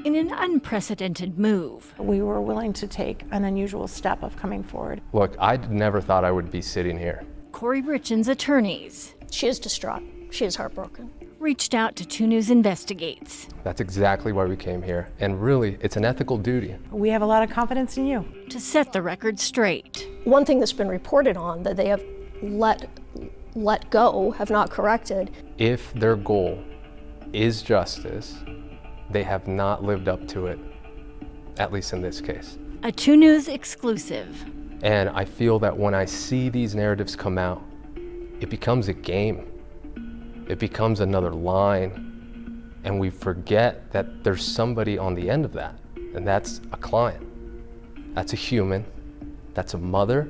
in an unprecedented move. We were willing to take an unusual step of coming forward. Look, I never thought I would be sitting here. Kouri Richins' attorneys. She is distraught. She is heartbroken. Reached out to 2 News Investigates. That's exactly why we came here. And really, it's an ethical duty. We have a lot of confidence in you. To set the record straight. One thing that's been reported on that they have let go, have not corrected. If their goal is justice, they have not lived up to it, at least in this case. A 2 News exclusive. And I feel that when I see these narratives come out, it becomes a game. It becomes another line, and we forget that there's somebody on the end of that, and that's a client. That's a human. That's a mother.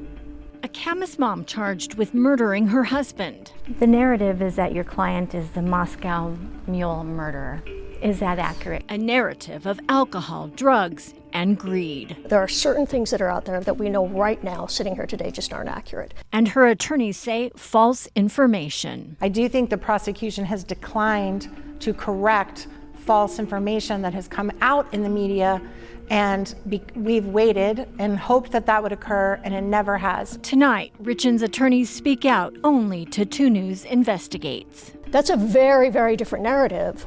A Camas mom charged with murdering her husband. The narrative is that your client is the Moscow Mule murderer. Is that accurate? A narrative of alcohol, drugs, and greed. There are certain things that are out there that we know right now, sitting here today, just aren't accurate. And her attorneys say false information. I do think the prosecution has declined to correct false information that has come out in the media, and we've waited and hoped that that would occur, and it never has. Tonight, Richins' attorneys speak out only to 2 News Investigates. That's a very, very different narrative.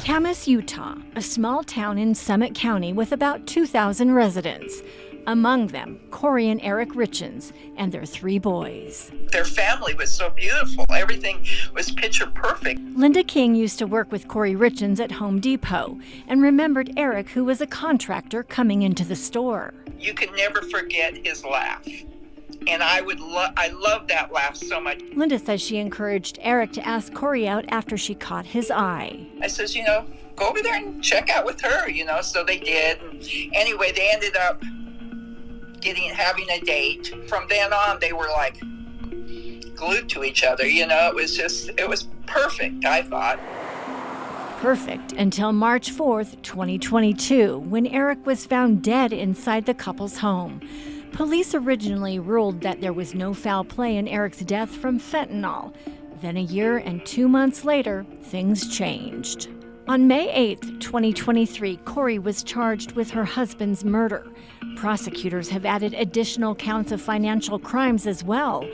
Camas, Utah, a small town in Summit County with about 2,000 residents. Among them, Kouri and Eric Richins and their 3 boys. Their family was so beautiful. Everything was picture perfect. Linda King used to work with Kouri Richins at Home Depot and remembered Eric, who was a contractor coming into the store. You could never forget his laugh. And I love that laugh so much. Linda says she encouraged Eric to ask Kouri out after she caught his eye. I says, go over there and check out with her, so they did. And anyway, they ended up having a date. From then on, they were like glued to each other, it was perfect, I thought. Perfect until March 4th, 2022, when Eric was found dead inside the couple's home. Police originally ruled that there was no foul play in Eric's death from fentanyl. Then a year and 2 months later, things changed. On May 8th, 2023, Kouri was charged with her husband's murder. Prosecutors have added additional counts of financial crimes as well.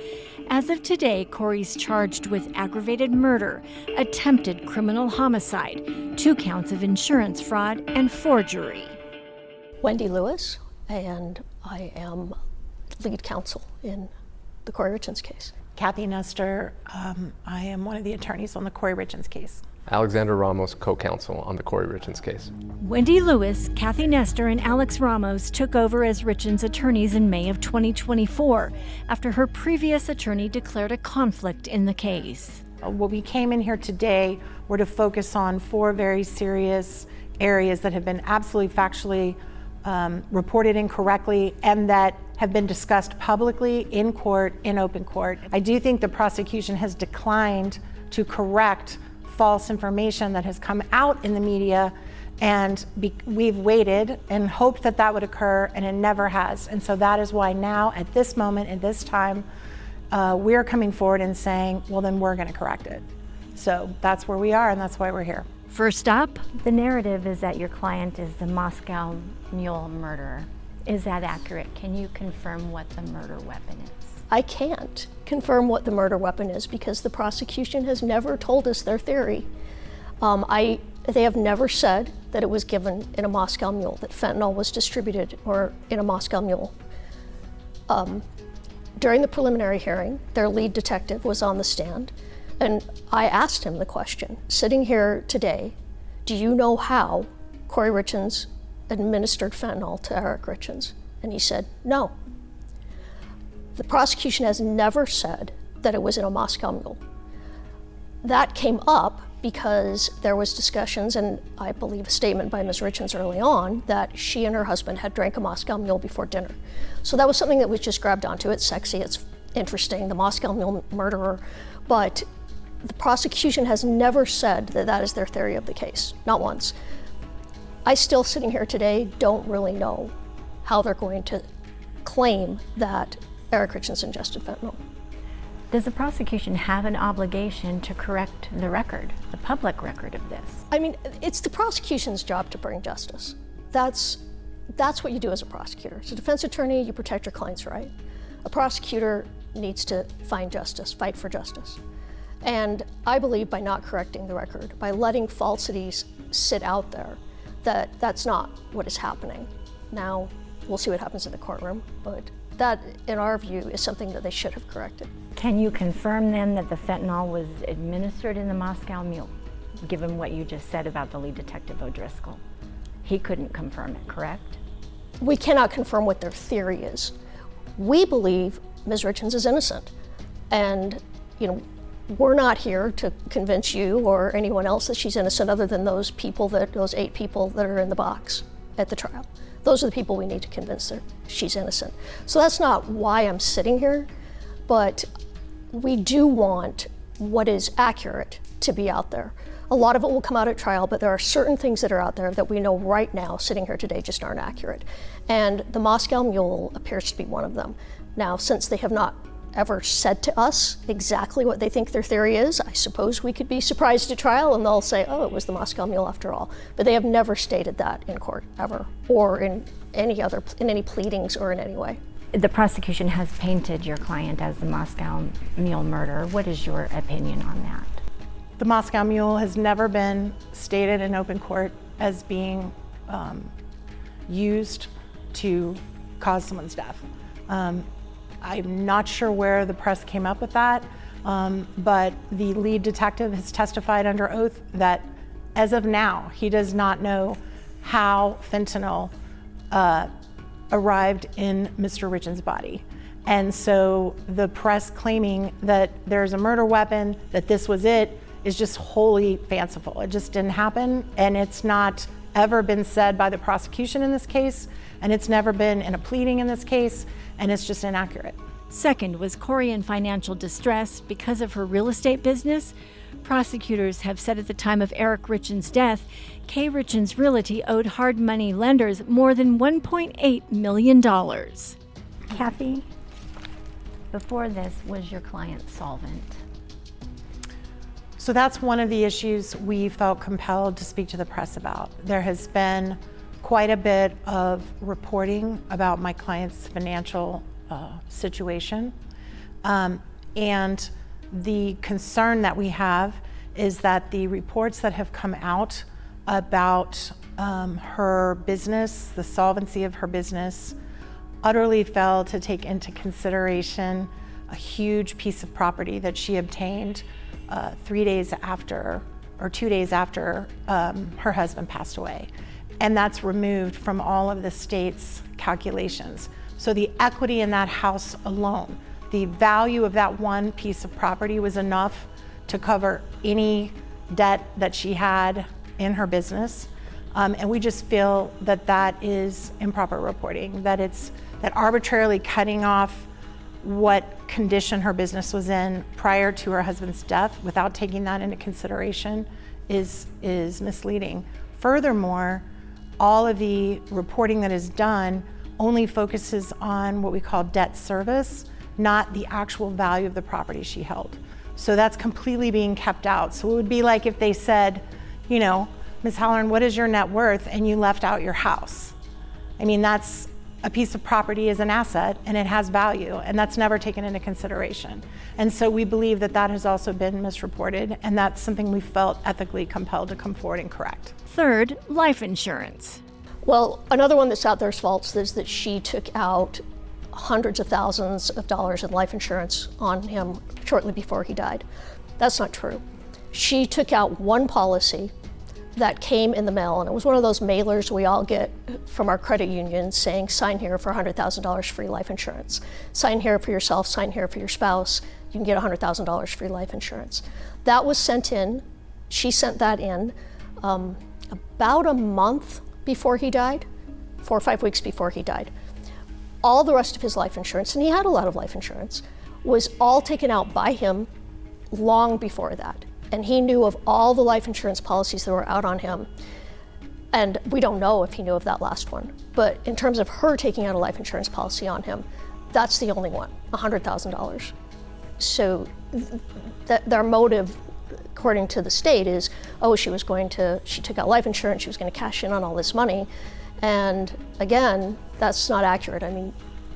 As of today, Kouri's charged with aggravated murder, attempted criminal homicide, 2 counts of insurance fraud, and forgery. Wendy Lewis, and I am lead counsel in the Kouri Richins case. Kathy Nestor, I am one of the attorneys on the Kouri Richins case. Alex Ramos, co-counsel on the Kouri Richins case. Wendy Lewis, Kathy Nestor, and Alex Ramos took over as Richins' attorneys in May of 2024 after her previous attorney declared a conflict in the case. What we came in here today were to focus on 4 very serious areas that have been absolutely factually reported incorrectly and that have been discussed publicly in court, in open court. I do think the prosecution has declined to correct false information that has come out in the media, and we've waited and hoped that that would occur, and it never has. And so that is why now, at this moment, at this time, we're coming forward and saying, well, then we're going to correct it. So that's where we are, and that's why we're here. First up, the narrative is that your client is the Moscow Mule murderer. Is that accurate? Can you confirm what the murder weapon is? I can't confirm what the murder weapon is because the prosecution has never told us their theory. They have never said that it was given in a Moscow Mule, that fentanyl was distributed or in a Moscow Mule. During the preliminary hearing, their lead detective was on the stand, and I asked him the question, sitting here today, do you know how Kouri Richins administered fentanyl to Eric Richins? And he said, no. The prosecution has never said that it was in a Moscow Mule. That came up because there was discussions, and I believe a statement by Ms. Richins early on, that she and her husband had drank a Moscow Mule before dinner. So that was something that was just grabbed onto. It's sexy, it's interesting, the Moscow Mule murderer, but the prosecution has never said that that is their theory of the case, not once. I still, sitting here today, don't really know how they're going to claim that Eric Richins ingested fentanyl. Does the prosecution have an obligation to correct the record, the public record of this? I mean, it's the prosecution's job to bring justice. That's what you do as a prosecutor. As a defense attorney, you protect your client's right. A prosecutor needs to find justice, fight for justice. And I believe by not correcting the record, by letting falsities sit out there, that's not what is happening. Now, we'll see what happens in the courtroom, but that, in our view, is something that they should have corrected. Can you confirm then that the fentanyl was administered in the Moscow Mule, given what you just said about the lead detective O'Driscoll? He couldn't confirm it, correct? We cannot confirm what their theory is. We believe Ms. Richins is innocent. And, we're not here to convince you or anyone else that she's innocent other than those 8 people that are in the box at the trial. Those are the people we need to convince that she's innocent. So that's not why I'm sitting here, but we do want what is accurate to be out there. A lot of it will come out at trial, but there are certain things that are out there that we know right now, sitting here today, just aren't accurate. And the Moscow Mule appears to be one of them. Now, since they have not ever said to us exactly what they think their theory is, I suppose we could be surprised at trial and they'll say, oh, it was the Moscow Mule after all. But they have never stated that in court, ever, or in any pleadings or in any way. The prosecution has painted your client as the Moscow Mule murderer. What is your opinion on that? The Moscow Mule has never been stated in open court as being used to cause someone's death. I'm not sure where the press came up with that, but the lead detective has testified under oath that as of now, he does not know how fentanyl arrived in Mr. Richins' body. And so the press claiming that there's a murder weapon, that this was it, is just wholly fanciful. It just didn't happen, and it's not ever been said by the prosecution in this case, and it's never been in a pleading in this case, and it's just inaccurate. Second, was Kouri in financial distress because of her real estate business? Prosecutors have said at the time of Eric Richins' death, K. Richins Realty owed hard money lenders more than $1.8 million. Kathy, before this, was your client solvent? So that's one of the issues we felt compelled to speak to the press about. There has been quite a bit of reporting about my client's financial situation. And the concern that we have is that the reports that have come out about her business, the solvency of her business, utterly fail to take into consideration a huge piece of property that she obtained 2 days after her husband passed away. And that's removed from all of the state's calculations. So the equity in that house alone, the value of that one piece of property was enough to cover any debt that she had in her business. And we just feel that that is improper reporting, that arbitrarily cutting off what condition her business was in prior to her husband's death without taking that into consideration is misleading. Furthermore, all of the reporting that is done only focuses on what we call debt service, not the actual value of the property she held. So that's completely being kept out. So it would be like if they said, Ms. Halloran, what is your net worth? And you left out your house. I mean, that's a piece of property is an asset and it has value, and that's never taken into consideration. And so we believe that that has also been misreported, and that's something we felt ethically compelled to come forward and correct. Third, life insurance. Well, another one that's out there is false is that she took out hundreds of thousands of dollars in life insurance on him shortly before he died. That's not true. She took out one policy that came in the mail, and it was one of those mailers we all get from our credit union saying, sign here for $100,000 free life insurance. Sign here for yourself, sign here for your spouse. You can get $100,000 free life insurance. That was sent in. She sent that in about a month before he died, 4 or 5 weeks before he died. All the rest of his life insurance, and he had a lot of life insurance, was all taken out by him long before that. And he knew of all the life insurance policies that were out on him. And we don't know if he knew of that last one. But in terms of her taking out a life insurance policy on him, that's the only one, $100,000. So their motive, according to the state, is, oh, she took out life insurance, she was going to cash in on all this money. And again, that's not accurate. I mean,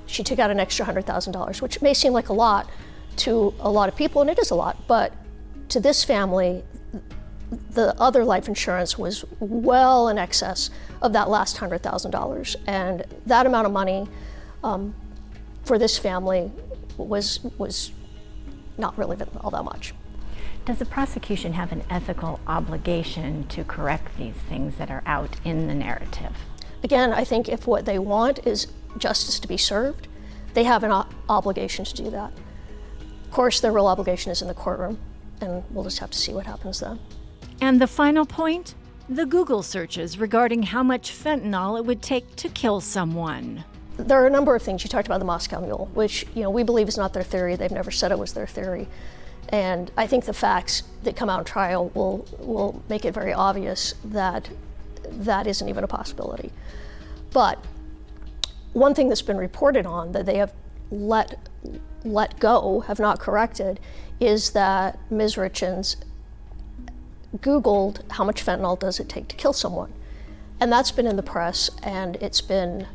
she took out an extra $100,000, which may seem like a lot to a lot of people, and it is a lot, but to this family, the other life insurance was well in excess of that last $100,000. And that amount of money for this family was not really all that much. Does the prosecution have an ethical obligation to correct these things that are out in the narrative? Again, I think if what they want is justice to be served, they have an obligation to do that. Of course, their real obligation is in the courtroom, and we'll just have to see what happens then. And the final point? The Google searches regarding how much fentanyl it would take to kill someone. There are a number of things. You talked about the Moscow Mule, which we believe is not their theory. They've never said it was their theory. And I think the facts that come out in trial will make it very obvious that that isn't even a possibility. But one thing that's been reported on that they have let go, have not corrected, is that Ms. Richins Googled how much fentanyl does it take to kill someone. And that's been in the press, and it's been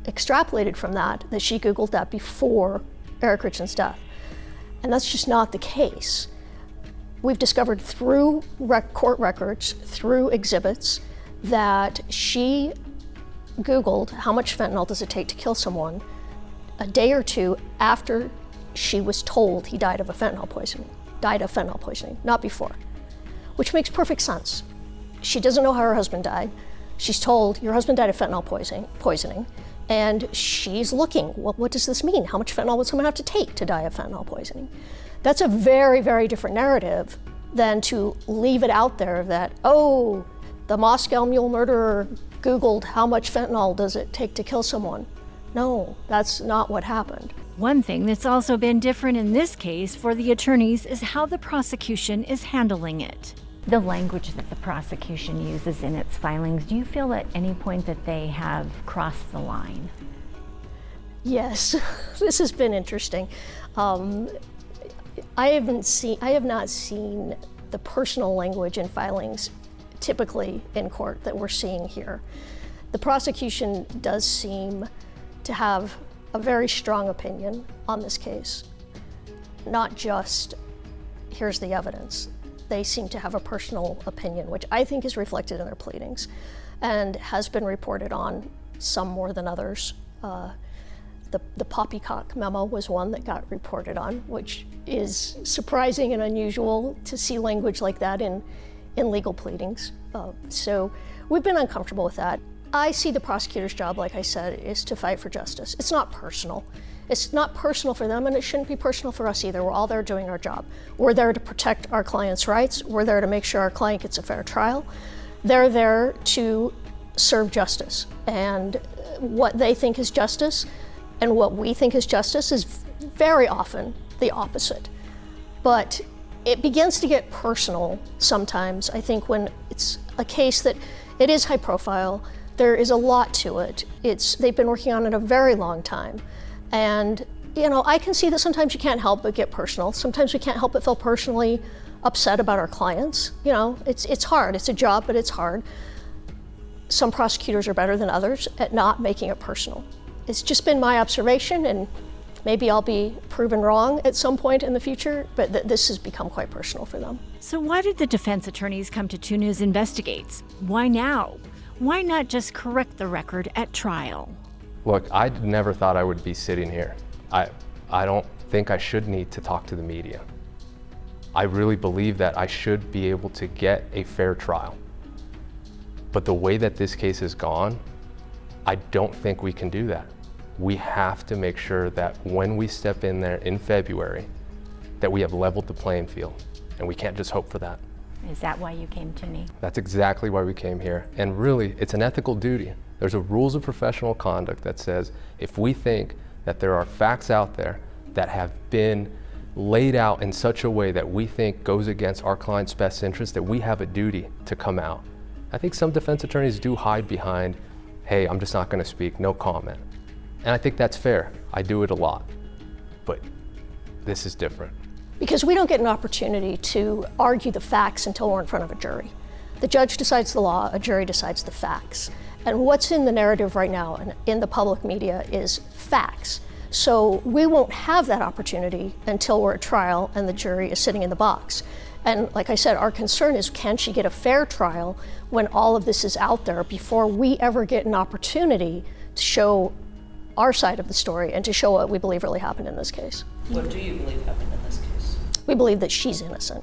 extrapolated from that she Googled that before Eric Richins' death. And that's just not the case. We've discovered through court records, through exhibits, that she Googled how much fentanyl does it take to kill someone a day or two after she was told he died of fentanyl poisoning, not before, which makes perfect sense. She doesn't know how her husband died. She's told, your husband died of fentanyl poisoning, and she's looking, well, what does this mean? How much fentanyl would someone have to take to die of fentanyl poisoning? That's a very, very different narrative than to leave it out there that, oh, the Moscow Mule murderer Googled how much fentanyl does it take to kill someone. No, that's not what happened. One thing that's also been different in this case for the attorneys is how the prosecution is handling it. The language that the prosecution uses in its filings, do you feel at any point that they have crossed the line? Yes, this has been interesting. I have not seen the personal language in filings typically in court that we're seeing here. The prosecution does seem to have a very strong opinion on this case, not just here's the evidence. They seem to have a personal opinion, which I think is reflected in their pleadings and has been reported on, some more than others. The poppycock memo was one that got reported on, which is surprising and unusual to see language like that in legal pleadings. So we've been uncomfortable with that. I see the prosecutor's job, like I said, is to fight for justice. It's not personal. It's not personal for them, and it shouldn't be personal for us either. We're all there doing our job. We're there to protect our client's rights. We're there to make sure our client gets a fair trial. They're there to serve justice. And what they think is justice and what we think is justice is very often the opposite. But it begins to get personal sometimes, I think, when it's a case that it is high profile. There is a lot to it. They've been working on it a very long time. And, I can see that sometimes you can't help but get personal. Sometimes we can't help but feel personally upset about our clients. It's hard. It's a job, but it's hard. Some prosecutors are better than others at not making it personal. It's just been my observation, and maybe I'll be proven wrong at some point in the future, but this has become quite personal for them. So why did the defense attorneys come to 2 News Investigates? Why now? Why not just correct the record at trial? Look, I never thought I would be sitting here. I don't think I should need to talk to the media. I really believe that I should be able to get a fair trial. But the way that this case has gone, I don't think we can do that. We have to make sure that when we step in there in February, that we have leveled the playing field, and we can't just hope for that. Is that why you came to me? That's exactly why we came here. And really, it's an ethical duty. There's a rules of professional conduct that says if we think that there are facts out there that have been laid out in such a way that we think goes against our client's best interest, that we have a duty to come out. I think some defense attorneys do hide behind, hey, I'm just not going to speak, no comment. And I think that's fair. I do it a lot. But this is different. Because we don't get an opportunity to argue the facts until we're in front of a jury. The judge decides the law, a jury decides the facts. And what's in the narrative right now and in the public media is facts. So we won't have that opportunity until we're at trial and the jury is sitting in the box. And like I said, our concern is, can she get a fair trial when all of this is out there before we ever get an opportunity to show our side of the story and to show what we believe really happened in this case. What do you believe happened in this case? We believe that she's innocent,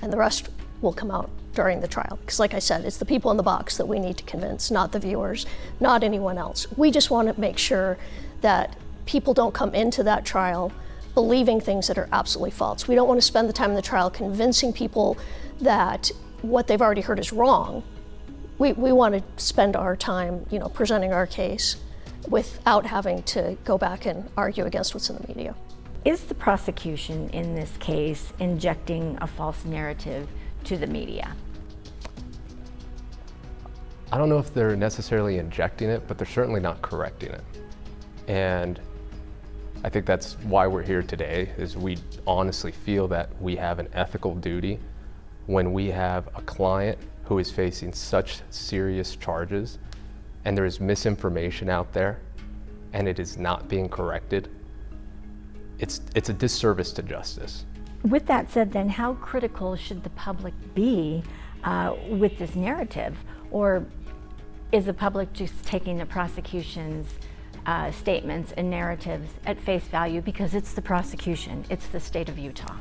and the rest will come out during the trial. Because like I said, it's the people in the box that we need to convince, not the viewers, not anyone else. We just want to make sure that people don't come into that trial believing things that are absolutely false. We don't want to spend the time in the trial convincing people that what they've already heard is wrong. We want to spend our time, presenting our case without having to go back and argue against what's in the media. Is the prosecution in this case injecting a false narrative to the media? I don't know if they're necessarily injecting it, but they're certainly not correcting it. And I think that's why we're here today, is we honestly feel that we have an ethical duty when we have a client who is facing such serious charges and there is misinformation out there and it is not being corrected. It's a disservice to justice. With that said, then, how critical should the public be with this narrative? Or is the public just taking the prosecution's statements and narratives at face value because it's the prosecution, it's the state of Utah?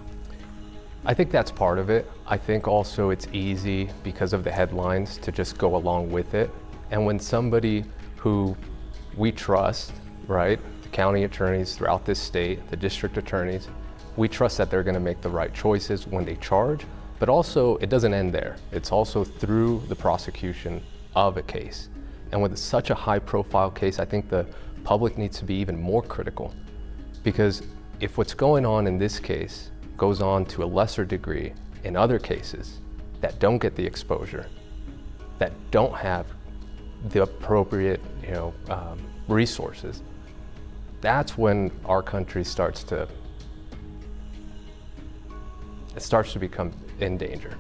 I think that's part of it. I think also it's easy because of the headlines to just go along with it. And when somebody who we trust, right, the county attorneys throughout this state, the district attorneys, we trust that they're going to make the right choices when they charge, but also it doesn't end there. It's also through the prosecution of a case. And with such a high profile case, I think the public needs to be even more critical, because if what's going on in this case goes on to a lesser degree in other cases that don't get the exposure, that don't have the appropriate resources, that's when our country starts to become in danger.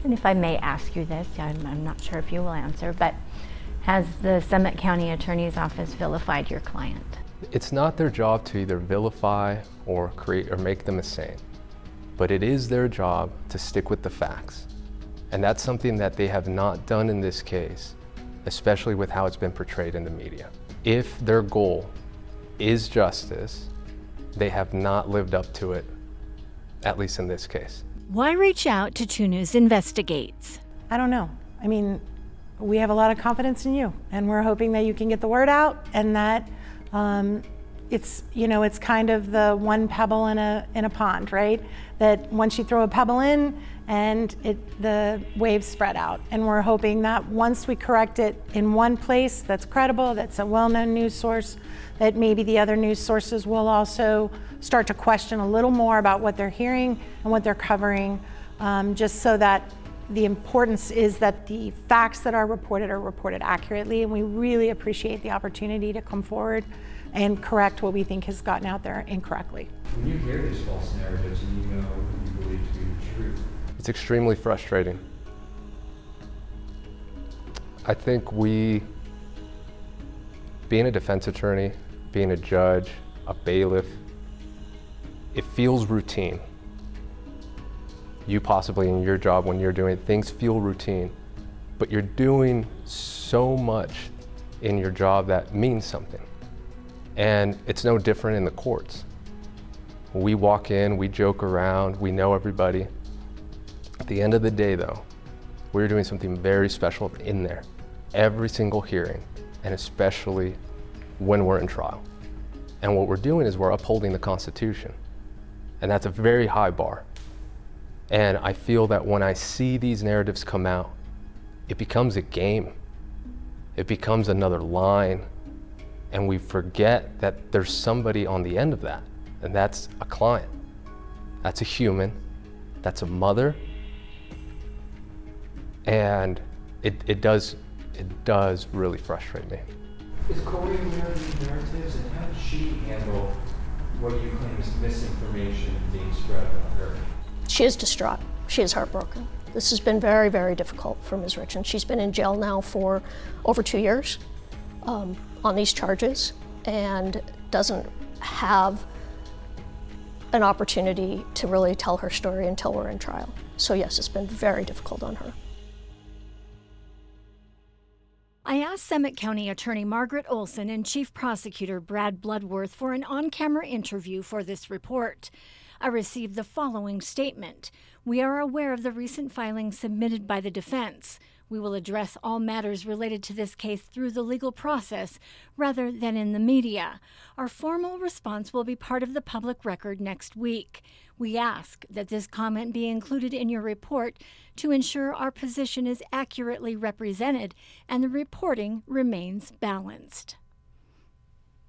And if I may ask you this, I'm not sure if you will answer, but has the Summit County Attorney's Office vilified your client? It's not their job to either vilify or create or make them insane, but it is their job to stick with the facts. And that's something that they have not done in this case, especially with how it's been portrayed in the media. If their goal is justice, they have not lived up to it, at least in this case. Why reach out to 2 News Investigates? I don't know. I mean, we have a lot of confidence in you, and we're hoping that you can get the word out, and that it's kind of the one pebble in a pond, right? That once you throw a pebble in, and the waves spread out. And we're hoping that once we correct it in one place that's credible, that's a well-known news source, that maybe the other news sources will also start to question a little more about what they're hearing and what they're covering, just so that the importance is that the facts that are reported accurately. And we really appreciate the opportunity to come forward and correct what we think has gotten out there incorrectly. When you hear these false narratives and you know what you believe to be the truth, it's extremely frustrating. I think being a defense attorney, being a judge, a bailiff, it feels routine. You possibly in your job when you're doing things feel routine, but you're doing so much in your job that means something. And it's no different in the courts. We walk in, we joke around, we know everybody. At the end of the day though, we're doing something very special in there, every single hearing, and especially when we're in trial. And what we're doing is we're upholding the Constitution. And that's a very high bar. And I feel that when I see these narratives come out, it becomes a game. It becomes another line. And we forget that there's somebody on the end of that. And that's a client. That's a human. That's a mother. And it does really frustrate me. is Kouri aware of these narratives, and how did she handle what you claim is misinformation being spread about her? She is distraught. She is heartbroken. This has been very, very difficult for Ms. Richins. She's been in jail now for over 2 years on these charges and doesn't have an opportunity to really tell her story until we're in trial. So yes, it's been very difficult on her. I asked Summit County Attorney Margaret Olson and Chief Prosecutor Brad Bloodworth for an on-camera interview for this report. I received the following statement. We are aware of the recent filings submitted by the defense. We will address all matters related to this case through the legal process rather than in the media. Our formal response will be part of the public record next week. We ask that this comment be included in your report to ensure our position is accurately represented and the reporting remains balanced.